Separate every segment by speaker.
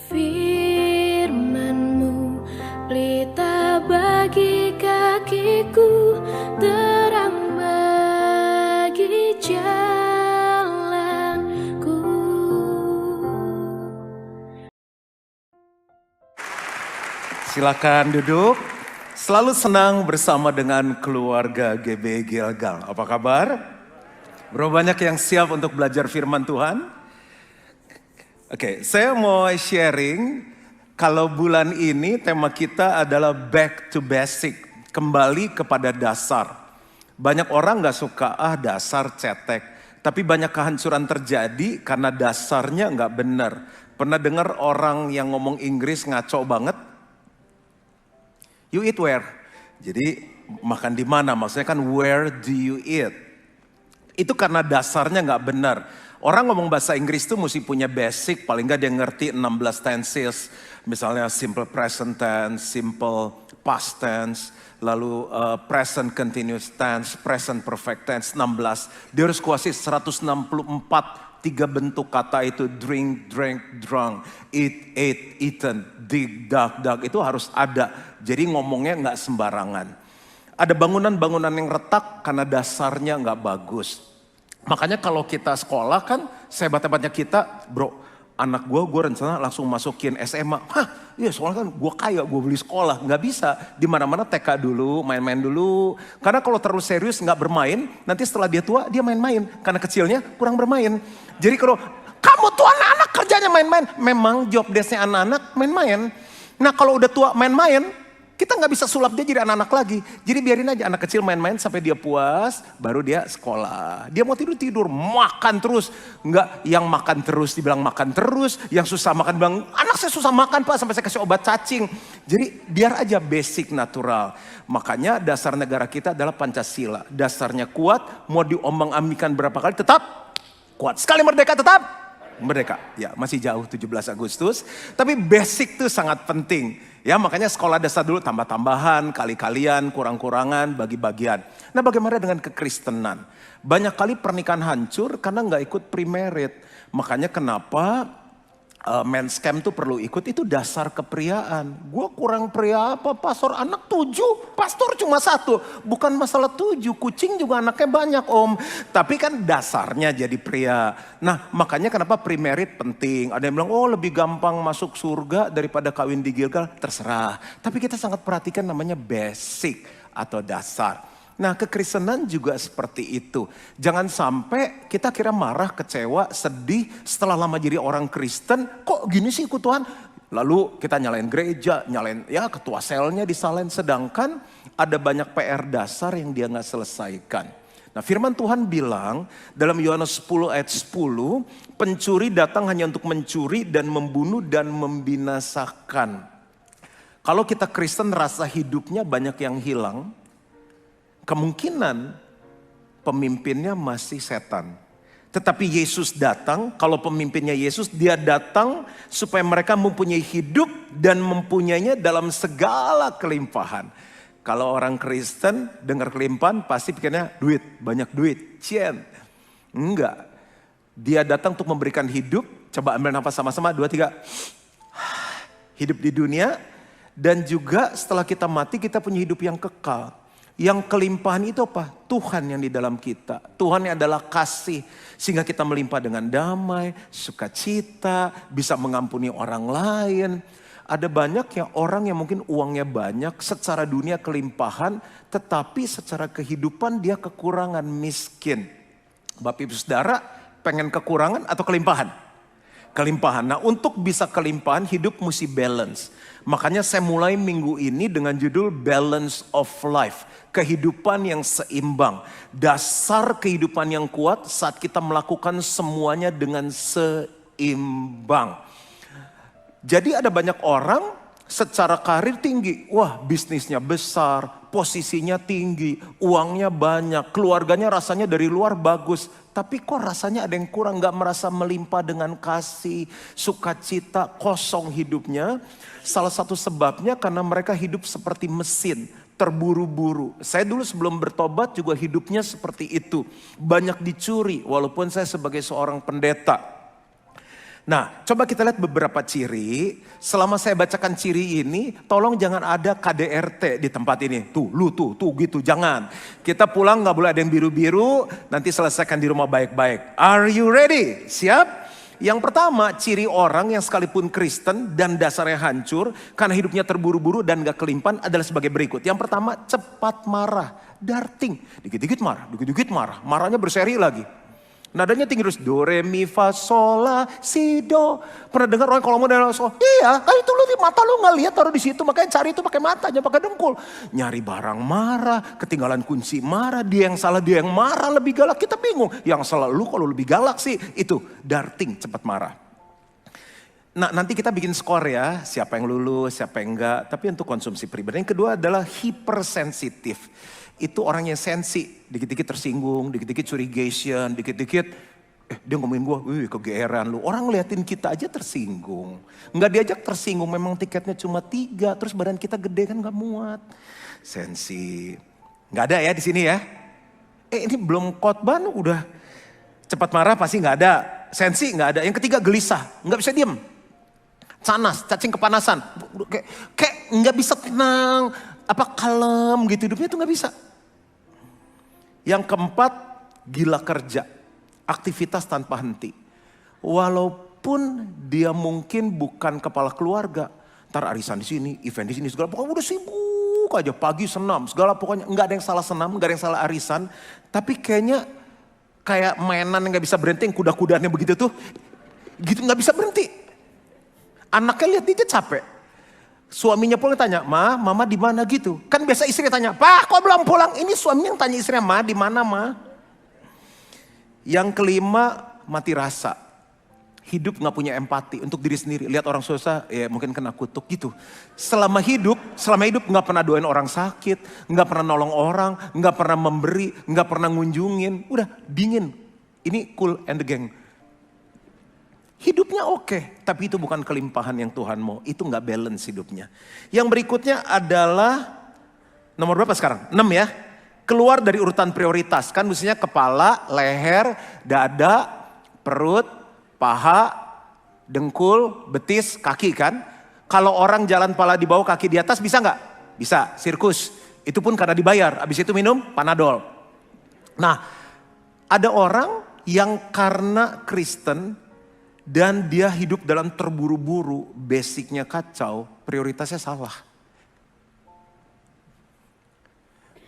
Speaker 1: Firman-Mu pelita bagi kakiku, terang bagi jalanku.
Speaker 2: Silakan duduk. Selalu senang bersama dengan keluarga GB Gilgal. Apa kabar? Berapa banyak yang siap untuk belajar firman Tuhan? Oke, saya mau sharing. Kalau bulan ini tema kita adalah back to basic. Kembali kepada dasar. Banyak orang gak suka, dasar cetek. Tapi banyak kehancuran terjadi karena dasarnya gak benar. Pernah dengar orang yang ngomong Inggris ngaco banget? You eat where? Jadi makan di mana? Maksudnya kan where do you eat? Itu karena dasarnya nggak benar. Orang ngomong bahasa Inggris tuh mesti punya basic, paling nggak dia ngerti 16 tenses. Misalnya simple present tense, simple past tense, lalu present continuous tense, present perfect tense 16. Dia harus kuasai 164 tiga bentuk kata itu, drink, drank, drunk, eat, ate, eaten, dig, dug, dug, itu harus ada. Jadi ngomongnya nggak sembarangan. Ada bangunan-bangunan yang retak karena dasarnya nggak bagus. Makanya kalau kita sekolah kan, sehebat-hebatnya kita, bro, anak gue rencana langsung masukin SMA. Iya soalnya kan gue kaya, gue beli sekolah. Nggak bisa, di mana-mana TK dulu, main-main dulu. Karena kalau terlalu serius nggak bermain, nanti setelah dia tua dia main-main. Karena kecilnya kurang bermain. Jadi kalau kamu tuh anak-anak kerjanya main-main. Memang job desk-nya anak-anak main-main. Nah kalau udah tua main-main, kita nggak bisa sulap dia jadi anak-anak lagi. Jadi biarin aja anak kecil main-main sampai dia puas, baru dia sekolah. Dia mau tidur, makan terus. Nggak yang makan terus dibilang makan terus, yang susah makan bilang anak saya susah makan pak sampai saya kasih obat cacing. Jadi biar aja basic natural. Makanya dasar negara kita adalah Pancasila. Dasarnya kuat, mau diombang-ambingkan berapa kali tetap kuat. Sekali merdeka tetap merdeka. Ya masih jauh 17 Agustus. Tapi basic itu sangat penting. Ya makanya sekolah dasar dulu tambah-tambahan, kali-kalian, kurang-kurangan, bagi-bagian. Nah bagaimana dengan kekristenan? Banyak kali pernikahan hancur karena nggak ikut pre-married. Makanya kenapa men's camp tuh perlu ikut, itu dasar kepriaan. Gue kurang pria apa, pastor anak 7, pastor cuma 1. Bukan masalah 7, kucing juga anaknya banyak om. Tapi kan dasarnya jadi pria. Nah makanya kenapa pre-married penting. Ada yang bilang oh lebih gampang masuk surga daripada kawin di Gilgal. Terserah. Tapi kita sangat perhatikan namanya basic atau dasar. Nah kekristenan juga seperti itu. Jangan sampai kita kira marah, kecewa, sedih setelah lama jadi orang Kristen. Kok gini sih ikut Tuhan? Lalu kita nyalain gereja, nyalain ya ketua selnya disalahin. Sedangkan ada banyak PR dasar yang dia gak selesaikan. Nah firman Tuhan bilang dalam Yohanes 10 ayat 10. Pencuri datang hanya untuk mencuri dan membunuh dan membinasakan. Kalau kita Kristen rasa hidupnya banyak yang hilang. Kemungkinan pemimpinnya masih setan. Tetapi Yesus datang, kalau pemimpinnya Yesus, dia datang supaya mereka mempunyai hidup dan mempunyainya dalam segala kelimpahan. Kalau orang Kristen dengar kelimpahan pasti pikirnya duit, banyak duit, cien. Enggak, dia datang untuk memberikan hidup, coba ambil nafas sama-sama, 2, 3. Hidup di dunia dan juga setelah kita mati kita punya hidup yang kekal. Yang kelimpahan itu apa? Tuhan yang di dalam kita. Tuhan yang adalah kasih. Sehingga kita melimpah dengan damai, sukacita, bisa mengampuni orang lain. Ada banyak yang orang yang mungkin uangnya banyak, secara dunia kelimpahan, tetapi secara kehidupan dia kekurangan, miskin. Bapak Ibu Saudara, pengen kekurangan atau kelimpahan? Kelimpahan. Nah untuk bisa kelimpahan hidup mesti balance. Makanya saya mulai minggu ini dengan judul Balance of Life. Kehidupan yang seimbang. Dasar kehidupan yang kuat saat kita melakukan semuanya dengan seimbang. Jadi ada banyak orang secara karir tinggi. Wah bisnisnya besar, posisinya tinggi, uangnya banyak, keluarganya rasanya dari luar bagus. Tapi kok rasanya ada yang kurang, gak merasa melimpah dengan kasih, sukacita, kosong hidupnya. Salah satu sebabnya karena mereka hidup seperti mesin, terburu-buru. Saya dulu sebelum bertobat juga hidupnya seperti itu. Banyak dicuri walaupun saya sebagai seorang pendeta. Nah, coba kita lihat beberapa ciri. Selama saya bacakan ciri ini, tolong jangan ada KDRT di tempat ini. Tuh, lu tuh gitu, jangan. Kita pulang gak boleh ada yang biru-biru, nanti selesaikan di rumah baik-baik. Are you ready? Siap? Yang pertama, ciri orang yang sekalipun Kristen dan dasarnya hancur, karena hidupnya terburu-buru dan gak kelimpan adalah sebagai berikut. Yang pertama, cepat marah, darting. Dikit-dikit marah, marahnya berseri lagi. Nadanya tinggi terus, do, re, mi, fa, sol, la, si, do. Pernah dengar orang kalau mau dari sol? Iya, kan itu lu mata lu nggak lihat taruh di situ, makanya cari itu pakai mata, jangan pakai dengkul. Nyari barang marah, ketinggalan kunci marah, dia yang salah dia yang marah lebih galak, kita bingung. Yang salah lu kalau lebih galak sih, itu darting, cepat marah. Nah nanti kita bikin skor ya, siapa yang lulus, siapa yang enggak, tapi untuk konsumsi pribadi. Yang kedua adalah hipersensitif. Itu orang yang sensi, dikit-dikit tersinggung, dikit-dikit curigation, dikit-dikit dia ngomongin gue, wih kegeeran lu. Orang ngeliatin kita aja tersinggung. Nggak diajak tersinggung, memang tiketnya cuma 3, terus badan kita gede kan nggak muat. Sensi, nggak ada ya di sini ya. Ini belum khotbah udah cepat marah pasti nggak ada. Sensi nggak ada. Yang ketiga gelisah, nggak bisa diem. Canas, cacing kepanasan, kayak nggak bisa tenang, kalem gitu hidupnya tuh nggak bisa. Yang keempat, gila kerja, aktivitas tanpa henti. Walaupun dia mungkin bukan kepala keluarga, ntar arisan di sini, event di sini, segala pokoknya udah sibuk aja, pagi senam, segala pokoknya nggak ada yang salah senam, nggak ada yang salah arisan, tapi kayaknya kayak mainan yang nggak bisa berhenti, yang kuda-kudaannya begitu tuh, gitu nggak bisa berhenti. Anaknya lihat dia capek. Suaminya pulang tanya, Ma, mama di mana gitu? Kan biasa istri tanya, Pak, kok belum pulang? Ini suaminya yang tanya istrinya, Ma, di mana, Ma? Yang kelima, mati rasa. Hidup nggak punya empati untuk diri sendiri. Lihat orang susah, ya mungkin kena kutuk gitu. Selama hidup nggak pernah doain orang sakit, nggak pernah nolong orang, nggak pernah memberi, nggak pernah ngunjungin. Udah dingin. Ini Kool and the Gang. Hidupnya oke, tapi itu bukan kelimpahan yang Tuhan mau. Itu gak balance hidupnya. Yang berikutnya adalah, nomor berapa sekarang? 6 ya. Keluar dari urutan prioritas. Kan mestinya kepala, leher, dada, perut, paha, dengkul, betis, kaki kan. Kalau orang jalan pala di bawah kaki di atas bisa gak? Bisa, sirkus. Itu pun karena dibayar, habis itu minum Panadol. Nah, ada orang yang karena Kristen, dan dia hidup dalam terburu-buru, basicnya kacau, prioritasnya salah.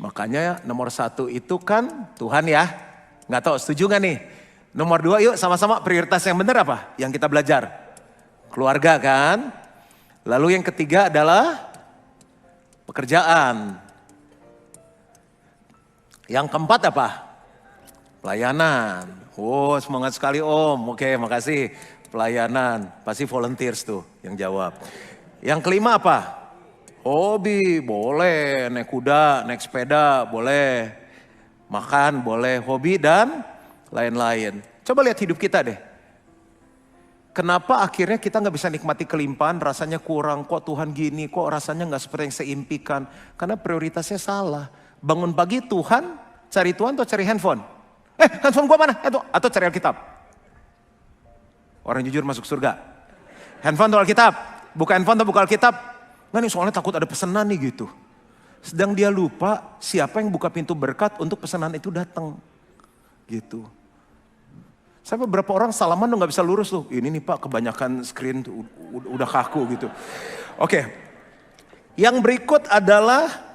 Speaker 2: Makanya nomor 1 itu kan Tuhan ya. Nggak tahu setuju gak nih? Nomor 2 yuk sama-sama prioritas yang benar apa? Yang kita belajar. Keluarga kan. Lalu yang ketiga adalah pekerjaan. Yang keempat apa? Pelayanan. Oh semangat sekali Om, oke makasih. Pelayanan, pasti volunteers tuh yang jawab. Yang kelima apa? Hobi, boleh. Naik kuda, naik sepeda, boleh. Makan, boleh. Hobi dan lain-lain. Coba lihat hidup kita deh. Kenapa akhirnya kita gak bisa nikmati kelimpahan, rasanya kurang, kok Tuhan gini, kok rasanya gak seperti yang saya impikan. Karena prioritasnya salah. Bangun pagi Tuhan, cari Tuhan atau cari handphone? Handphone gua mana? Atau cari Alkitab. Orang jujur masuk surga. Handphone atau Alkitab? Buka handphone atau buka Alkitab? Nggak nih soalnya takut ada pesanan nih gitu. Sedang dia lupa siapa yang buka pintu berkat untuk pesanan itu datang. Gitu. Saya beberapa orang salaman udah gak bisa lurus tuh. Ini nih Pak kebanyakan screen tuh, udah kaku gitu. Oke. Yang berikut adalah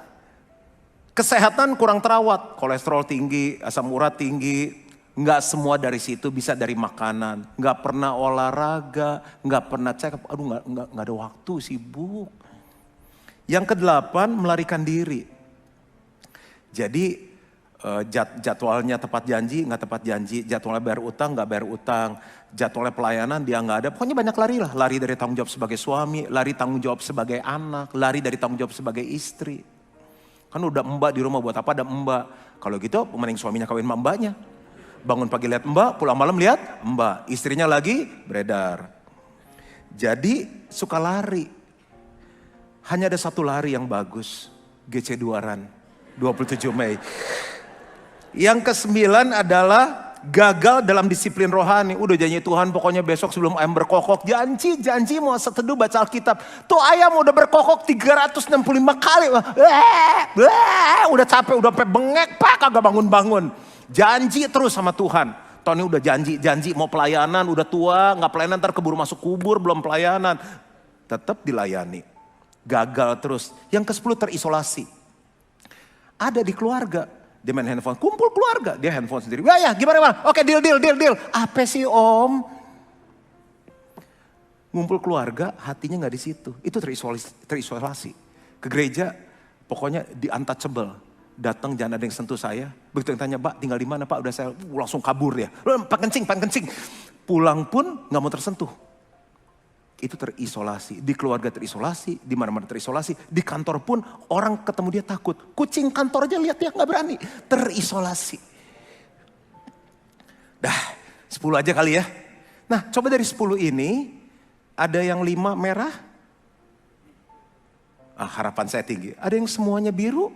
Speaker 2: kesehatan kurang terawat, kolesterol tinggi, asam urat tinggi, nggak semua dari situ bisa dari makanan, nggak pernah olahraga, nggak pernah check up, aduh nggak ada waktu sibuk. Yang kedelapan melarikan diri. Jadi jadwalnya tepat janji, nggak tepat janji, jadwalnya bayar utang, nggak bayar utang, jadwalnya pelayanan dia nggak ada, pokoknya banyak lari lah, lari dari tanggung jawab sebagai suami, lari tanggung jawab sebagai anak, lari dari tanggung jawab sebagai istri. Kan udah mbak di rumah buat apa ada mbak. Kalau gitu mending suaminya kawin sama mbaknya. Bangun pagi lihat mbak, pulang malam lihat mbak. Istrinya lagi beredar. Jadi suka lari. Hanya ada satu lari yang bagus. GC Duaran 27 Mei. Yang ke-9 adalah gagal dalam disiplin rohani. Udah janji Tuhan pokoknya besok sebelum ayam berkokok. Janji mau seteduh baca Alkitab. Tuh ayam udah berkokok 365 kali. Udah capek, udah sampai bengek pak kagak bangun-bangun. Janji terus sama Tuhan. Tony udah janji mau pelayanan, udah tua, gak pelayanan ntar keburu masuk kubur, belum pelayanan. Tetap dilayani. Gagal terus. Yang ke-10 terisolasi. Ada di keluarga. Dia main handphone, kumpul keluarga, dia handphone sendiri. Ya gimana? Oke deal. Apa sih om? Ngumpul keluarga, hatinya nggak di situ. Itu terisolasi. Ke gereja, pokoknya di untouchable. Datang jangan ada yang sentuh saya. Begitu yang tanya, Pak tinggal di mana Pak? Udah saya langsung kabur ya. Pak kencing. Pulang pun nggak mau tersentuh. Itu terisolasi, di keluarga terisolasi, di mana-mana terisolasi, di kantor pun orang ketemu dia takut. Kucing kantor aja lihat dia nggak berani, terisolasi. Dah, 10 aja kali ya. Nah, coba dari 10 ini ada yang 5 merah. Harapan saya tinggi. Ada yang semuanya biru.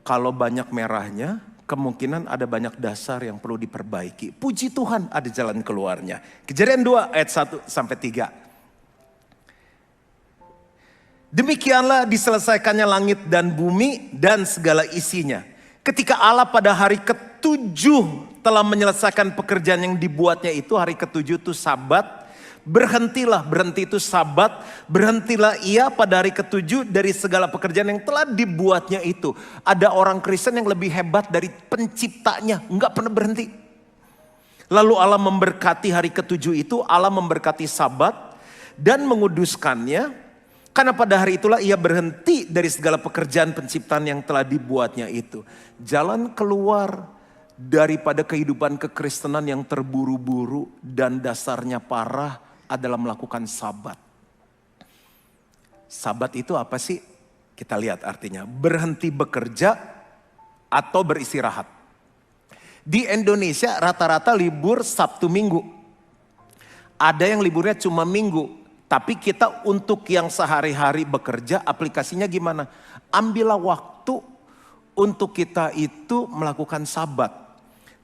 Speaker 2: Kalau banyak merahnya, kemungkinan ada banyak dasar yang perlu diperbaiki. Puji Tuhan ada jalan keluarnya. Kejadian 2 ayat 1 sampai 3. Demikianlah diselesaikannya langit dan bumi dan segala isinya. Ketika Allah pada hari ke-7 telah menyelesaikan pekerjaan yang dibuatnya itu, hari ke-7 itu Sabat. Berhenti itu Sabat, berhentilah ia pada hari ke-7 dari segala pekerjaan yang telah dibuatnya itu. Ada orang Kristen yang lebih hebat dari penciptanya, enggak pernah berhenti. Lalu Allah memberkati hari ke-7 itu, Allah memberkati Sabat dan menguduskannya. Karena pada hari itulah ia berhenti dari segala pekerjaan penciptaan yang telah dibuatnya itu. Jalan keluar daripada kehidupan kekristenan yang terburu-buru dan dasarnya parah adalah melakukan Sabat. Sabat itu apa sih? Kita lihat artinya. Berhenti bekerja atau beristirahat. Di Indonesia rata-rata libur Sabtu Minggu. Ada yang liburnya cuma Minggu. Tapi kita untuk yang sehari-hari bekerja, aplikasinya gimana? Ambillah waktu untuk kita itu melakukan Sabat.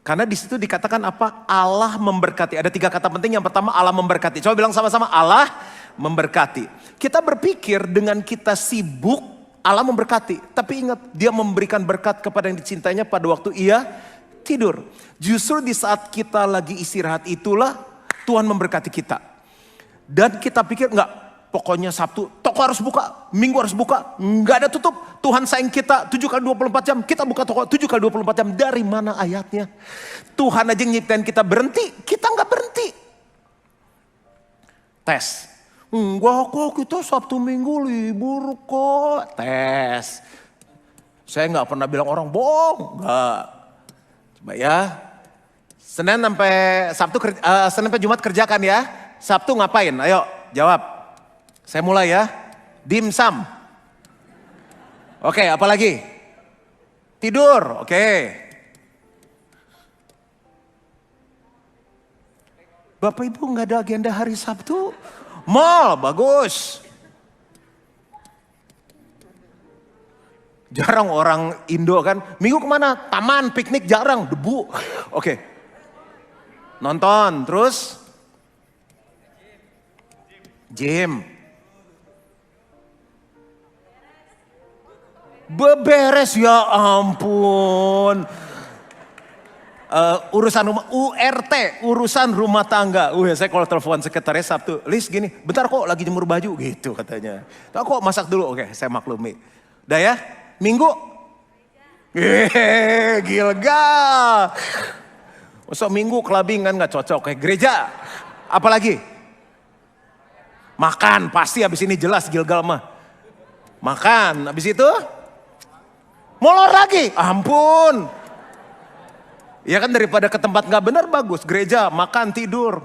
Speaker 2: Karena di situ dikatakan apa? Allah memberkati. Ada 3 kata penting. Yang pertama Allah memberkati. Coba bilang sama-sama, Allah memberkati. Kita berpikir dengan kita sibuk, Allah memberkati. Tapi ingat, dia memberikan berkat kepada yang dicintainya pada waktu ia tidur. Justru di saat kita lagi istirahat itulah Tuhan memberkati kita. Dan kita pikir enggak, pokoknya Sabtu toko harus buka, Minggu harus buka, enggak ada tutup. Tuhan sayang kita 7 kali 24 jam, kita buka toko 7 kali 24 jam. Dari mana ayatnya? Tuhan aja nyiptain kita berhenti, kita enggak berhenti. Tes. Enggak kok, kita Sabtu Minggu libur kok. Tes. Saya enggak pernah bilang orang bohong, enggak. Coba ya. Senin sampai Jumat kerjakan ya. Sabtu ngapain? Ayo jawab. Saya mulai ya. Dimsum. Oke, apa lagi? Tidur. Oke. Bapak Ibu nggak ada agenda hari Sabtu? Mall, bagus. Jarang orang Indo kan. Minggu kemana? Taman, piknik jarang. Debu. Oke. Nonton, terus? Gym. Beberes ya ampun. Urusan rumah, URT, urusan rumah tangga. Saya kalau telepon sekretaris Sabtu, Lis gini, bentar kok lagi jemur baju gitu katanya. Tahu kok masak dulu, oke saya maklumi. Udah ya, Minggu. Gilgal. Masa Minggu kelabing kan gak cocok, kayak gereja. Apalagi? Makan, pasti habis ini jelas Gilgal mah. Makan, habis itu? Molor lagi, ampun. Ya kan daripada ke tempat gak benar bagus. Gereja, makan, tidur.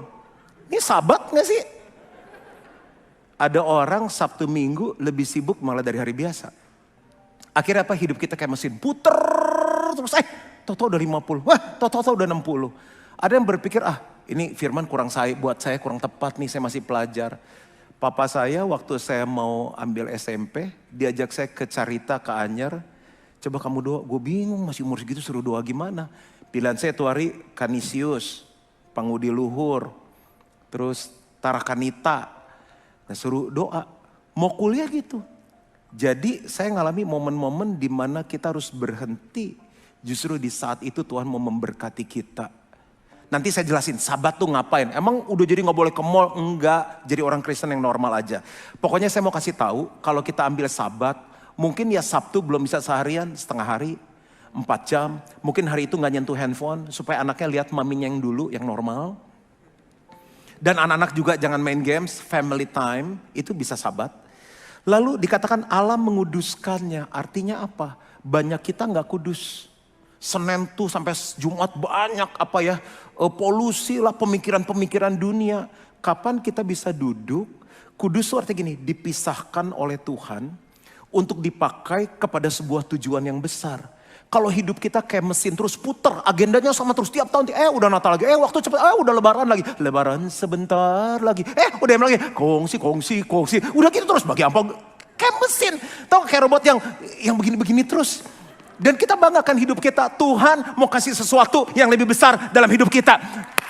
Speaker 2: Ini Sabat gak sih? Ada orang Sabtu Minggu lebih sibuk malah dari hari biasa. Akhirnya apa? Hidup kita kayak mesin puter terus. Toto udah 50, toto udah 60. Ada yang berpikir, ini firman kurang buat saya kurang tepat nih, saya masih pelajar. Papa saya waktu saya mau ambil SMP, diajak saya ke Carita, ke Anyer. Coba kamu doa, gue bingung masih umur segitu suruh doa gimana. Pilihan saya itu hari Kanisius, Pangudi Luhur, terus Tarakanita. Nah, suruh doa, mau kuliah gitu. Jadi saya ngalami momen-momen di mana kita harus berhenti. Justru di saat itu Tuhan mau memberkati kita. Nanti saya jelasin Sabat tuh ngapain. Emang udah jadi gak boleh ke mall? Enggak, jadi orang Kristen yang normal aja. Pokoknya saya mau kasih tahu kalau kita ambil Sabat, mungkin ya Sabtu belum bisa seharian, setengah hari, 4 jam. Mungkin hari itu gak nyentuh handphone supaya anaknya lihat maminya yang dulu, yang normal. Dan anak-anak juga jangan main games, family time, itu bisa Sabat. Lalu dikatakan Allah menguduskannya, artinya apa? Banyak kita gak kudus. Senin tuh sampai Jumat banyak polusi lah, pemikiran-pemikiran dunia. Kapan kita bisa duduk? Kudus itu artinya gini, dipisahkan oleh Tuhan untuk dipakai kepada sebuah tujuan yang besar. Kalau hidup kita kayak mesin terus puter, agendanya sama terus tiap tahun. Udah Natal lagi, waktu cepet, udah Lebaran lagi. Lebaran sebentar lagi, udah yang lagi, kongsi. Udah gitu terus bagi apa? Kayak mesin, tau kayak robot yang begini-begini terus. Dan kita banggakan hidup kita, Tuhan mau kasih sesuatu yang lebih besar dalam hidup kita.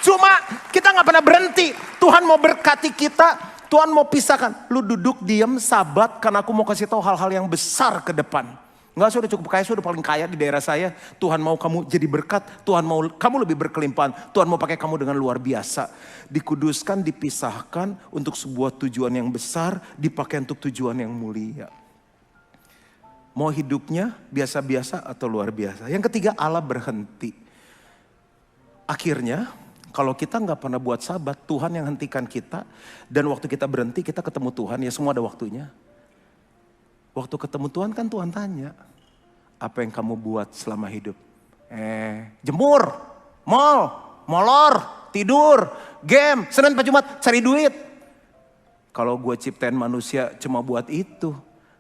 Speaker 2: Cuma kita gak pernah berhenti, Tuhan mau berkati kita, Tuhan mau pisahkan. Lu duduk diam Sabat karena aku mau kasih tahu hal-hal yang besar ke depan. Enggak, saya udah cukup kaya, saya udah paling kaya di daerah saya. Tuhan mau kamu jadi berkat, Tuhan mau kamu lebih berkelimpahan, Tuhan mau pakai kamu dengan luar biasa. Dikuduskan, dipisahkan untuk sebuah tujuan yang besar, dipakai untuk tujuan yang mulia. Mau hidupnya biasa-biasa atau luar biasa. Yang ketiga, Allah berhenti. Akhirnya, kalau kita nggak pernah buat Sabat, Tuhan yang hentikan kita. Dan waktu kita berhenti, kita ketemu Tuhan, ya semua ada waktunya. Waktu ketemu Tuhan kan Tuhan tanya, apa yang kamu buat selama hidup? Jemur, mall, molor, tidur, game, Senin sampai Jumat cari duit. Kalau gue ciptain manusia cuma buat itu,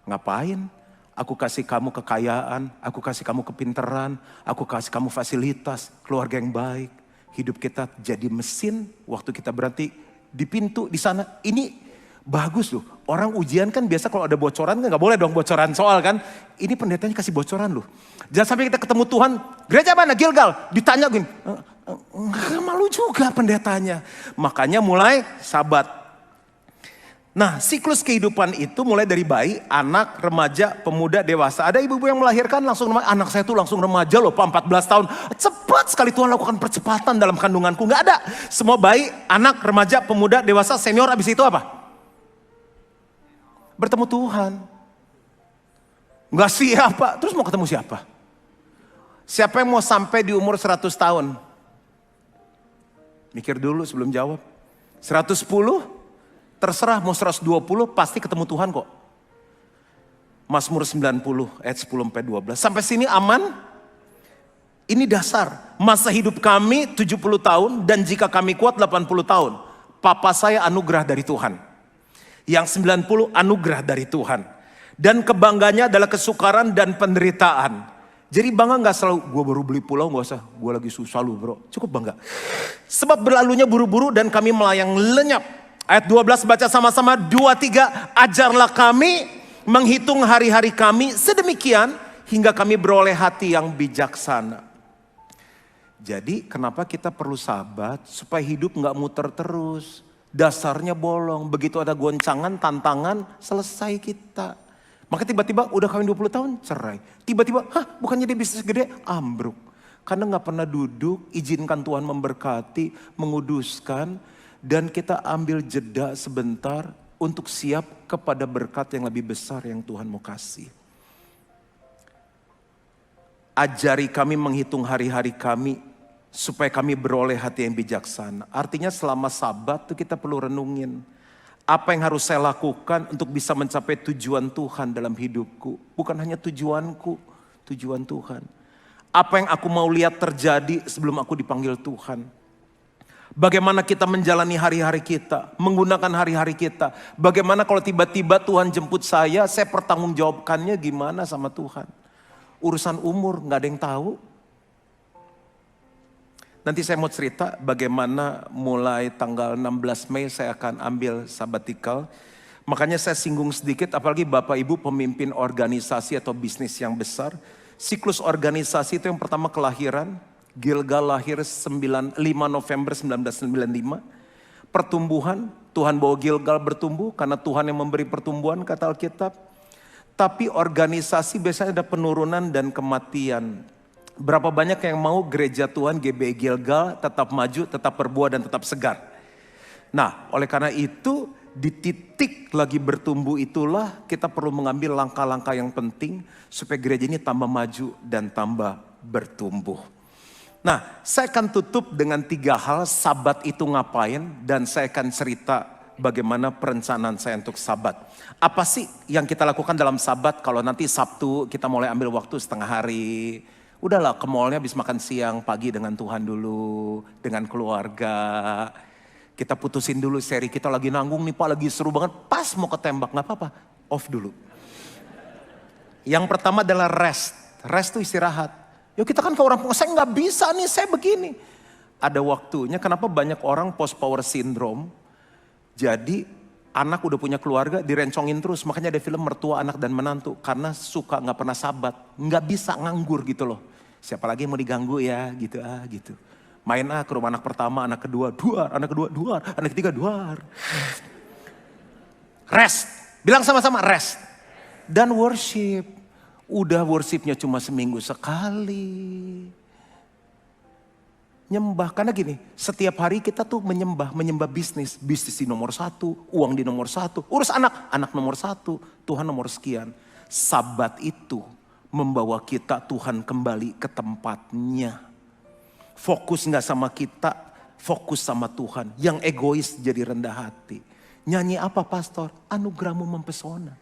Speaker 2: ngapain? Aku kasih kamu kekayaan, aku kasih kamu kepinteran, aku kasih kamu fasilitas, keluarga yang baik. Hidup kita jadi mesin, waktu kita berhenti di pintu di sana, ini bagus loh. Orang ujian kan biasa kalau ada bocoran kan gak boleh dong bocoran soal kan. Ini pendetanya kasih bocoran loh. Jangan sampai kita ketemu Tuhan, gereja mana? Gilgal. Ditanya gini, malu juga pendetanya. Makanya mulai Sabat. Nah, siklus kehidupan itu mulai dari bayi, anak, remaja, pemuda, dewasa. Ada ibu-ibu yang melahirkan langsung remaja. Anak saya tuh langsung remaja loh, 14 tahun. Cepat sekali Tuhan lakukan percepatan dalam kandunganku. Gak ada. Semua bayi, anak, remaja, pemuda, dewasa, senior, abis itu apa? Bertemu Tuhan. Gak siapa, terus mau ketemu siapa? Siapa yang mau sampai di umur 100 tahun? Mikir dulu sebelum jawab. 110? Terserah mau 120 pasti ketemu Tuhan kok. Mazmur 90 ayat 10-12. Sampai sini aman? Ini dasar. Masa hidup kami 70 tahun dan jika kami kuat 80 tahun. Papa saya anugerah dari Tuhan. Yang 90 anugerah dari Tuhan. Dan kebangganya adalah kesukaran dan penderitaan. Jadi bangga gak selalu, gue baru beli pulau gak usah, gue lagi susah lu bro. Cukup bangga. Sebab berlalunya buru-buru dan kami melayang lenyap. Ayat 12 baca sama-sama, 2-3. Ajarlah kami menghitung hari-hari kami sedemikian hingga kami beroleh hati yang bijaksana. Jadi kenapa kita perlu Sabat? Supaya hidup gak muter terus. Dasarnya bolong, begitu ada goncangan, tantangan, selesai kita. Maka tiba-tiba udah kawin 20 tahun cerai. Tiba-tiba, bukannya dia bisnis gede, ambruk. Karena gak pernah duduk, izinkan Tuhan memberkati, menguduskan. Dan kita ambil jeda sebentar untuk siap kepada berkat yang lebih besar yang Tuhan mau kasih. Ajari kami menghitung hari-hari kami supaya kami beroleh hati yang bijaksana. Artinya selama Sabat tuh kita perlu renungin. Apa yang harus saya lakukan untuk bisa mencapai tujuan Tuhan dalam hidupku. Bukan hanya tujuanku, tujuan Tuhan. Apa yang aku mau lihat terjadi sebelum aku dipanggil Tuhan. Bagaimana kita menjalani hari-hari kita, menggunakan hari-hari kita. Bagaimana kalau tiba-tiba Tuhan jemput saya pertanggungjawabkannya gimana sama Tuhan. Urusan umur gak ada yang tahu. Nanti saya mau cerita bagaimana mulai tanggal 16 Mei saya akan ambil sabbatical. Makanya saya singgung sedikit, apalagi Bapak Ibu pemimpin organisasi atau bisnis yang besar. Siklus organisasi itu yang pertama kelahiran, Gilgal lahir 5 November 1995. Pertumbuhan, Tuhan bawa Gilgal bertumbuh karena Tuhan yang memberi pertumbuhan kata Alkitab. Tapi organisasi biasanya ada penurunan dan kematian. Berapa banyak yang mau gereja Tuhan GBI Gilgal tetap maju, tetap berbuah dan tetap segar. Nah, oleh karena itu di titik lagi bertumbuh itulah kita perlu mengambil langkah-langkah yang penting supaya gereja ini tambah maju dan tambah bertumbuh. Nah, saya akan tutup dengan 3 hal Sabat itu ngapain dan saya akan cerita bagaimana perencanaan saya untuk Sabat. Apa sih yang kita lakukan dalam Sabat kalau nanti Sabtu kita mulai ambil waktu setengah hari. Udahlah ke mallnya habis makan siang, pagi dengan Tuhan dulu, dengan keluarga. Kita putusin dulu seri kita lagi nanggung nih Pak, lagi seru banget. Pas mau ketembak, gak apa-apa, off dulu. Yang pertama adalah rest. Rest itu istirahat. Yuk kita kan ke orang, saya gak bisa nih, saya begini. Ada waktunya, kenapa banyak orang post power syndrome. Jadi anak udah punya keluarga direncongin terus. Makanya ada film Mertua, Anak dan Menantu. Karena suka gak pernah sabat. Gak bisa nganggur gitu loh. Siapa lagi yang mau diganggu ya gitu gitu. Main ke rumah anak pertama, anak kedua, duar, anak kedua, duar, anak ketiga, duar. Rest. Bilang sama-sama rest. Dan worship. Udah worshipnya cuma seminggu sekali. Nyembah, karena gini, setiap hari kita tuh menyembah bisnis. Bisnis di nomor 1, uang di nomor 1. Urus anak, anak nomor 1, Tuhan nomor sekian. Sabat itu membawa kita Tuhan kembali ke tempatnya. Fokus gak sama kita, fokus sama Tuhan. Yang egois jadi rendah hati. Nyanyi apa pastor? Anugerahmu mempesona.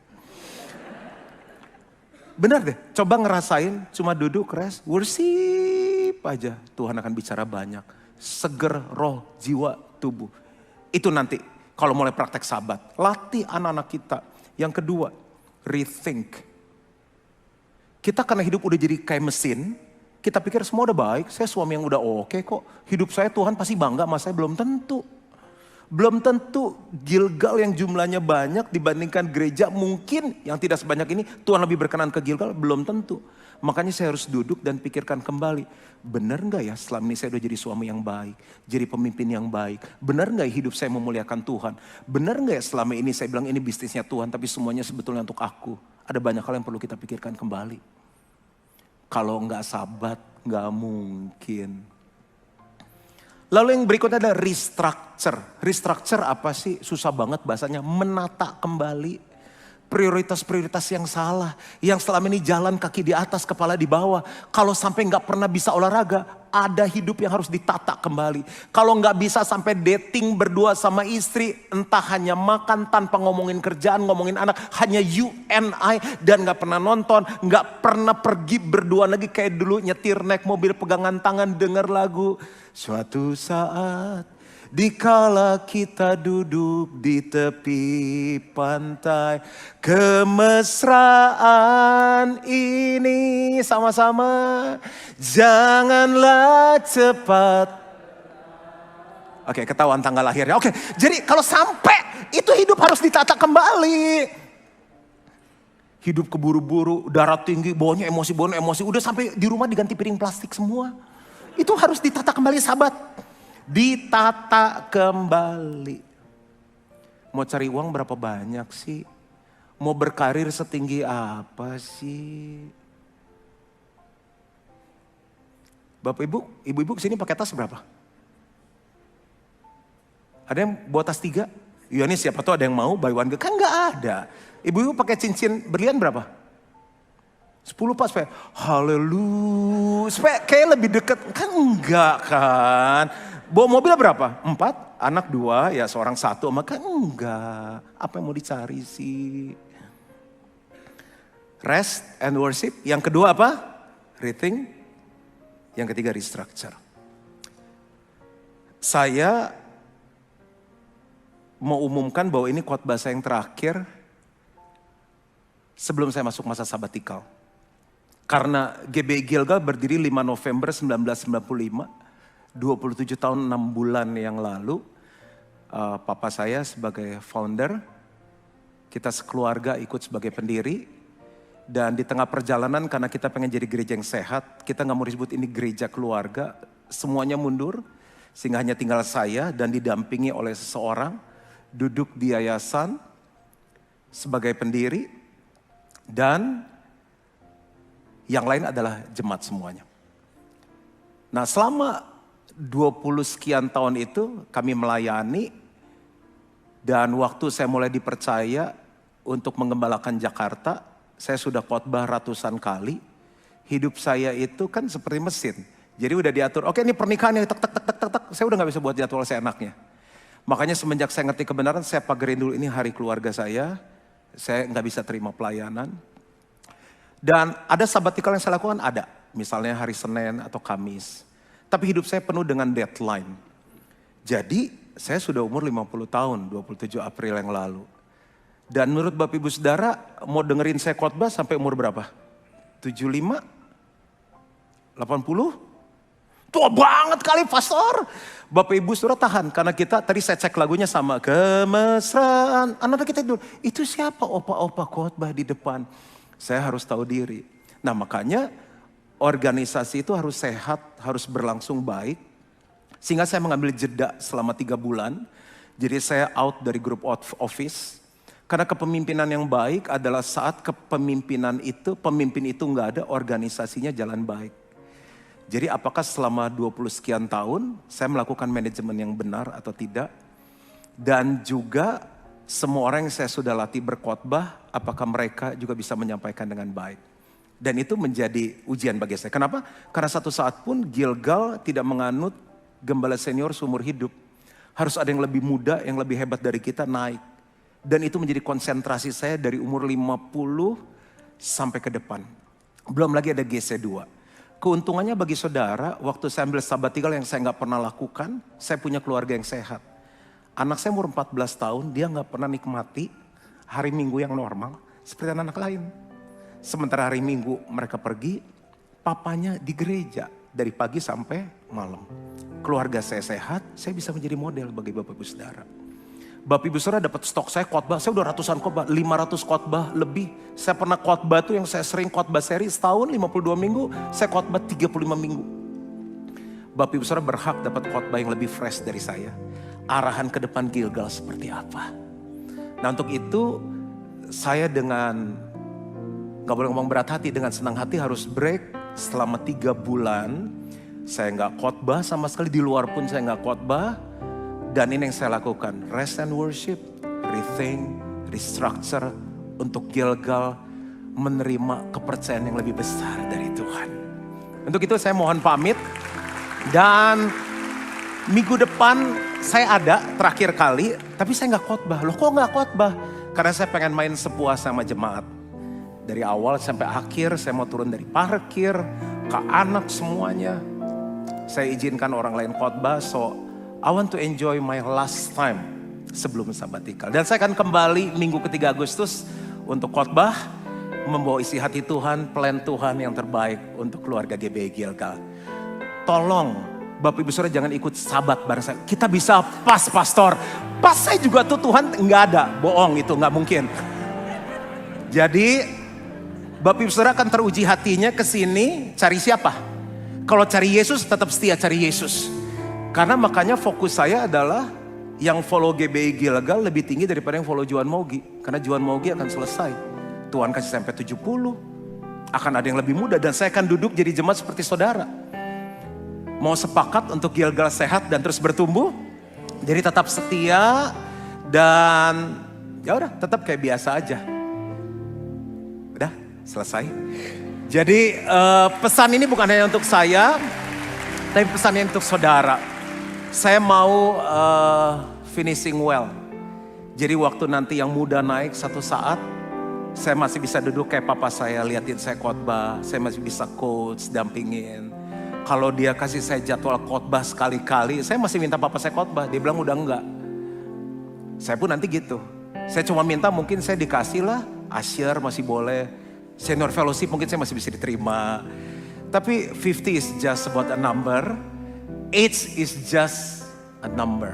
Speaker 2: Benar deh, coba ngerasain cuma duduk rest, worship aja. Tuhan akan bicara banyak. Seger roh, jiwa, tubuh. Itu nanti kalau mulai praktek Sabat. Latih anak-anak kita. Yang kedua, rethink. Kita karena hidup udah jadi kayak mesin, kita pikir semua udah baik, saya suami yang udah oke kok. Hidup saya Tuhan pasti bangga sama saya, belum tentu. Belum tentu Gilgal yang jumlahnya banyak dibandingkan gereja mungkin yang tidak sebanyak ini Tuhan lebih berkenan ke Gilgal, belum tentu. Makanya saya harus duduk dan pikirkan kembali. Benar gak ya selama ini saya udah jadi suami yang baik, jadi pemimpin yang baik. Benar gak hidup saya memuliakan Tuhan. Benar gak ya selama ini saya bilang ini bisnisnya Tuhan tapi semuanya sebetulnya untuk aku. Ada banyak hal yang perlu kita pikirkan kembali. Kalau gak Sabat gak mungkin. Lalu yang berikutnya ada restructure. Restructure apa sih? Susah banget bahasanya. Menata kembali prioritas-prioritas yang salah. Yang selama ini jalan kaki di atas, kepala di bawah. Kalau sampai gak pernah bisa olahraga, ada hidup yang harus ditata kembali. Kalau gak bisa sampai dating berdua sama istri, entah hanya makan tanpa ngomongin kerjaan, ngomongin anak. Hanya you and I dan gak pernah nonton, gak pernah pergi berdua lagi kayak dulu nyetir naik mobil pegangan tangan denger lagu. Suatu saat dikala kita duduk di tepi pantai, kemesraan ini sama-sama janganlah cepat. Oke, ketahuan tanggal lahirnya. Oke, jadi kalau sampai itu hidup harus ditata kembali. Hidup keburu-buru, darah tinggi, bawahnya emosi, udah sampai di rumah diganti piring plastik semua. Itu harus ditata kembali Sabat. Ditata kembali. Mau cari uang berapa banyak sih? Mau berkarir setinggi apa sih? Bapak ibu, ibu-ibu kesini pakai tas berapa? Ada yang bawa tas 3? Iya nih siapa tuh ada yang mau buy one get. Kan gak ada. Ibu-ibu pakai cincin berlian berapa? 10 Pak supaya haleluya. Supaya kayak lebih dekat. Kan enggak kan. Bawa mobil berapa? 4, anak 2, ya seorang 1. Maka enggak. Apa yang mau dicari sih? Rest and worship. Yang kedua apa? Rethink. Yang ketiga restructure. Saya mau umumkan bahwa ini khotbah saya yang terakhir sebelum saya masuk masa sabatikal. Karena GBI Gilgal berdiri 5 November 1995, 27 tahun 6 bulan yang lalu. Papa saya sebagai founder, kita sekeluarga ikut sebagai pendiri. Dan di tengah perjalanan karena kita pengen jadi gereja yang sehat, kita gak mau disebut ini gereja keluarga, semuanya mundur. Sehingga hanya tinggal saya dan didampingi oleh seseorang, duduk di yayasan sebagai pendiri. Dan yang lain adalah jemaat semuanya. Nah selama 20 sekian tahun itu kami melayani. Dan waktu saya mulai dipercaya untuk mengembalakan Jakarta, saya sudah khotbah ratusan kali. Hidup saya itu kan seperti mesin. Jadi udah diatur, oke ini pernikahan yang tek. Saya udah gak bisa buat jadwal seenaknya. Makanya semenjak saya ngerti kebenaran, saya pagerin dulu ini hari keluarga saya gak bisa terima pelayanan. Dan ada sabatikal yang saya lakukan, ada. Misalnya hari Senin atau Kamis. Tapi hidup saya penuh dengan deadline. Jadi saya sudah umur 50 tahun, 27 April yang lalu. Dan menurut Bapak Ibu Saudara, mau dengerin saya khotbah sampai umur berapa? 75? 80? Tua banget kali pastor. Bapak Ibu Saudara tahan, karena kita tadi saya cek lagunya sama. Kemesraan, anak kita dulu. Itu siapa opa-opa khotbah di depan? Saya harus tahu diri. Nah makanya organisasi itu harus sehat, harus berlangsung baik. Sehingga saya mengambil jeda selama 3 bulan. Jadi saya out dari grup office. Karena kepemimpinan yang baik adalah saat kepemimpinan itu, pemimpin itu nggak ada, organisasinya jalan baik. Jadi apakah selama 20 sekian tahun saya melakukan manajemen yang benar atau tidak. Dan juga semua orang yang saya sudah latih berkhotbah, apakah mereka juga bisa menyampaikan dengan baik. Dan itu menjadi ujian bagi saya. Kenapa? Karena satu saat pun Gilgal tidak menganut gembala senior seumur hidup. Harus ada yang lebih muda, yang lebih hebat dari kita naik. Dan itu menjadi konsentrasi saya dari umur 50 sampai ke depan. Belum lagi ada GC2. Keuntungannya bagi saudara, waktu saya ambil sabbatical yang saya gak pernah lakukan, saya punya keluarga yang sehat. Anak saya umur 14 tahun, dia gak pernah nikmati hari Minggu yang normal seperti anak-anak lain. Sementara hari Minggu mereka pergi, papanya di gereja dari pagi sampai malam. Keluarga saya sehat, saya bisa menjadi model bagi Bapak Ibu Saudara. Bapak Ibu Saudara dapat stok saya khotbah, saya udah ratusan khotbah, 500 khotbah lebih. Saya pernah khotbah tuh yang saya sering khotbah seri setahun 52 minggu, saya khotbah 35 minggu. Bapak Ibu Saudara berhak dapat khotbah yang lebih fresh dari saya. Arahan ke depan Gilgal seperti apa. Nah untuk itu saya dengan, gak boleh ngomong berat hati, dengan senang hati harus break selama 3 bulan. Saya gak khotbah sama sekali, di luar pun saya gak khotbah. Dan ini yang saya lakukan, rest and worship, rethink, restructure untuk Gilgal menerima kepercayaan yang lebih besar dari Tuhan. Untuk itu saya mohon pamit dan minggu depan saya ada terakhir kali, tapi saya gak khotbah. Loh kok gak khotbah? Karena saya pengen main sepuas sama jemaat. Dari awal sampai akhir saya mau turun dari parkir, ke anak semuanya. Saya izinkan orang lain khotbah, so I want to enjoy my last time sebelum sabbatical. Dan saya akan kembali minggu ke-3 Agustus untuk khotbah, membawa isi hati Tuhan, plan Tuhan yang terbaik untuk keluarga GBI Gilgal. Tolong Bapak Ibu Saudara jangan ikut sabat bareng saya. Kita bisa pas pastor. Pas saya juga tuh Tuhan nggak ada, bohong itu nggak mungkin. Jadi Bapak Ibu Saudara akan teruji hatinya ke sini cari siapa? Kalau cari Yesus tetap setia cari Yesus. Karena makanya fokus saya adalah yang follow GBI Gilgal lebih tinggi daripada yang follow Juan Mogi. Karena Juan Mogi akan selesai. Tuhan kasih sampai 70. Akan ada yang lebih muda dan saya akan duduk jadi jemaat seperti saudara. Mau sepakat untuk Gilgal sehat dan terus bertumbuh. Jadi tetap setia dan ya udah tetap kayak biasa aja. Udah selesai. Jadi pesan ini bukan hanya untuk saya, tapi pesannya untuk saudara. Saya mau finishing well. Jadi waktu nanti yang muda naik satu saat, saya masih bisa duduk kayak papa saya, liatin saya khotbah. Saya masih bisa coach, dampingin. Kalau dia kasih saya jadwal khotbah sekali-kali, saya masih minta papa saya khotbah. Dia bilang udah enggak. Saya pun nanti gitu. Saya cuma minta mungkin saya dikasih lah, Asyir masih boleh. Senior fellowship mungkin saya masih bisa diterima. Tapi 50 is just about a number. Age is just a number.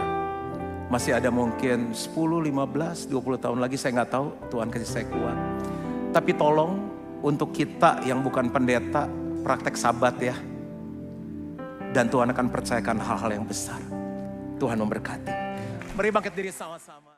Speaker 2: Masih ada mungkin 10, 15, 20 tahun lagi saya gak tahu. Tuhan kasih saya kuat. Tapi tolong untuk kita yang bukan pendeta, praktek sabat ya. Dan Tuhan akan percayakan hal-hal yang besar. Tuhan memberkati. Mari bangkit diri sama-sama.